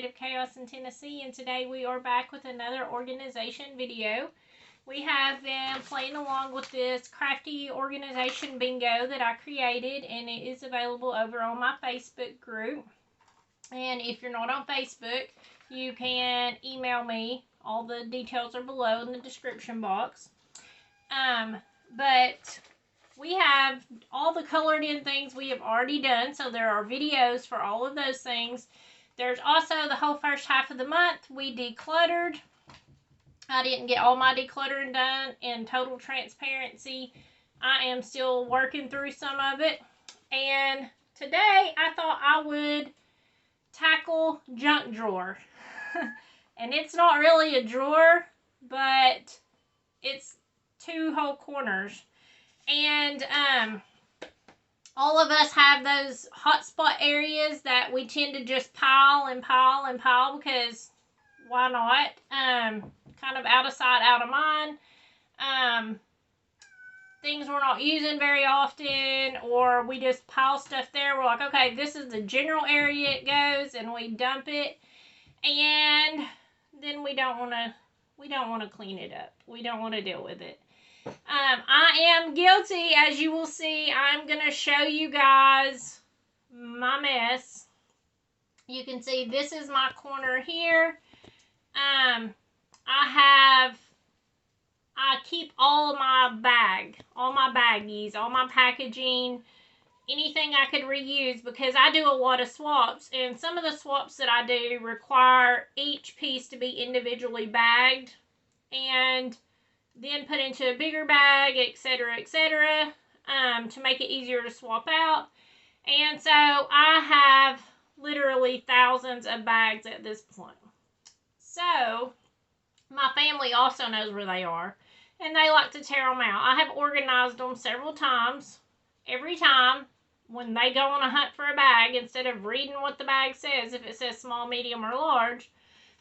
Creative Chaos in Tennessee, and today we are back with another organization video. We have been playing along with this crafty organization bingo that I created, and it is available over on my Facebook group. And if you're not on Facebook, you can email me. All the details are below in the description box. But we have all the colored in things we have already done, so there are videos for all of those things. There's also the whole first half of the month we decluttered. I didn't get all my decluttering done. In total transparency, I am still working through some of it. And today I thought I would tackle junk drawer. And it's not really a drawer, but it's two whole corners. And all of us have those hotspot areas that we tend to just pile and pile and pile because why not? Kind of out of sight, out of mind. Things we're not using very often, or we just pile stuff there. We're like, okay, this is the general area it goes, and we dump it, and then we don't want to clean it up. We don't want to deal with it. I am guilty, as you will see. I'm going to show you guys my mess. You can see this is my corner here. I keep all my baggies, all my packaging, anything I could reuse, because I do a lot of swaps, and some of the swaps that I do require each piece to be individually bagged and then put into a bigger bag, etc., etc., to make it easier to swap out. And so I have literally thousands of bags at this point. So my family also knows where they are, and they like to tear them out. I have organized them several times. Every time when they go on a hunt for a bag, instead of reading what the bag says, if it says small, medium, or large,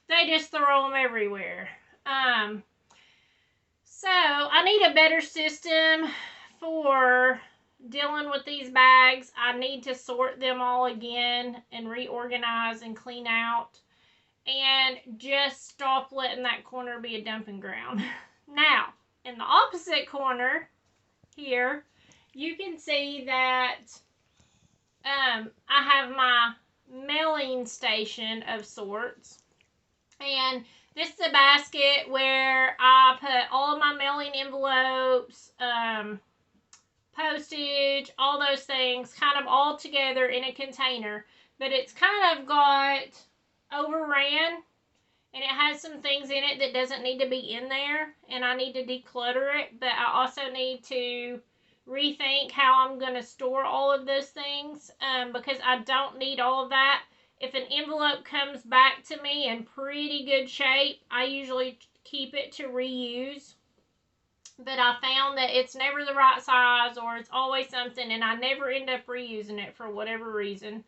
they just throw them everywhere. So I need a better system for dealing with these bags. I need to sort them all again and reorganize and clean out, and just stop letting that corner be a dumping ground. Now, in the opposite corner here, you can see that I have my mailing station of sorts. And this is a basket where I put all of my mailing envelopes, postage, all those things, kind of all together in a container. But it's kind of got overran, and it has some things in it that doesn't need to be in there, and I need to declutter it. But I also need to rethink how I'm going to store all of those things, because I don't need all of that. If an envelope comes back to me in pretty good shape, I usually keep it to reuse. But I found that it's never the right size, or it's always something, and I never end up reusing it for whatever reason.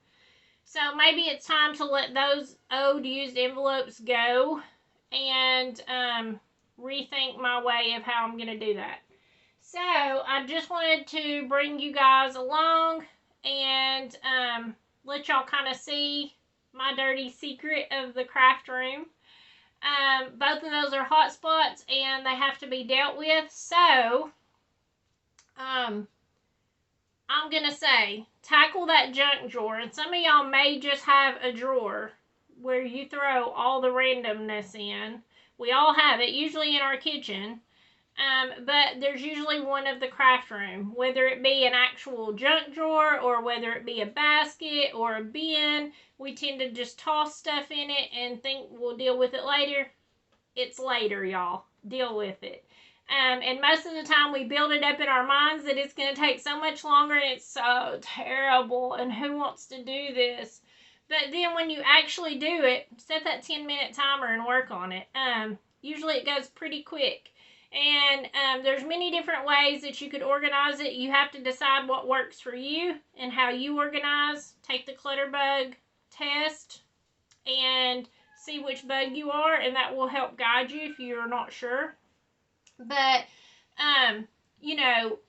So maybe it's time to let those old used envelopes go and rethink my way of how I'm going to do that. So I just wanted to bring you guys along and let y'all kind of see my dirty secret of the craft room. Both of those are hot spots, and they have to be dealt with. So I'm gonna say, tackle that junk drawer. And some of y'all may just have a drawer where you throw all the randomness in. We all have it, usually in our kitchen. But there's usually one of the craft room, whether it be an actual junk drawer or whether it be a basket or a bin. We tend to just toss stuff in it and think we'll deal with it later. It's later, y'all. Deal with it. And most of the time we build it up in our minds that it's going to take so much longer, and it's so terrible, and who wants to do this? But then when you actually do it, set that 10-minute timer and work on it. Usually it goes pretty quick. And there's many different ways that you could organize it. You have to decide what works for you and how you organize. Take the clutter bug test and see which bug you are, and that will help guide you if you're not sure. But, you know,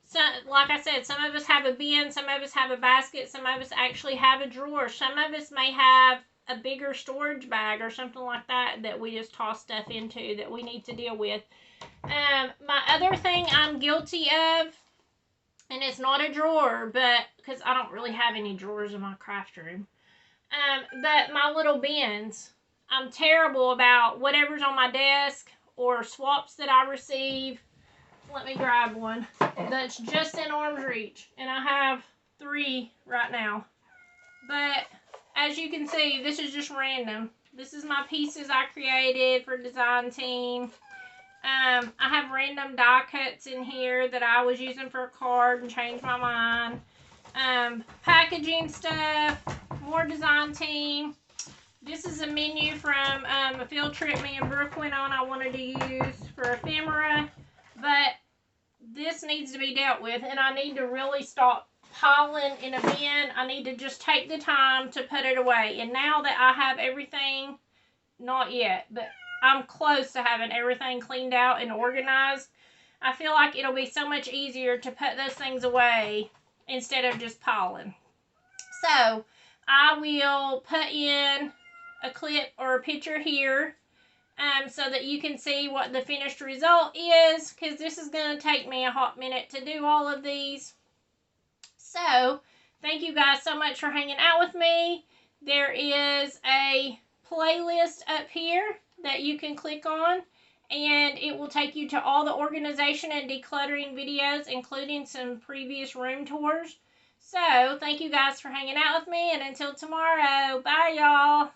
like I said, some of us have a bin, some of us have a basket, some of us actually have a drawer. Some of us may have a bigger storage bag or something like that that we just toss stuff into that we need to deal with. My other thing I'm guilty of, and it's not a drawer, but because I don't really have any drawers in my craft room, but my little bins. I'm terrible about whatever's on my desk or swaps that I receive. Let me grab one that's just in arm's reach, and I have 3 right now. But as you can see, this is just random. This is my pieces I created for design team. I have random die cuts in here that I was using for a card and changed my mind. Packaging stuff, more design team. This is a menu from a field trip me and Brooke went on I wanted to use for ephemera, but this needs to be dealt with, and I need to really stop piling in a bin. I need to just take the time to put it away. And now that I have everything, not yet, but I'm close to having everything cleaned out and organized, I feel like it'll be so much easier to put those things away instead of just piling. So I will put in a clip or a picture here so that you can see what the finished result is, because this is going to take me a hot minute to do all of these. So thank you guys so much for hanging out with me. There is a playlist up here that you can click on, and it will take you to all the organization and decluttering videos, including some previous room tours. So thank you guys for hanging out with me, and until tomorrow, bye y'all.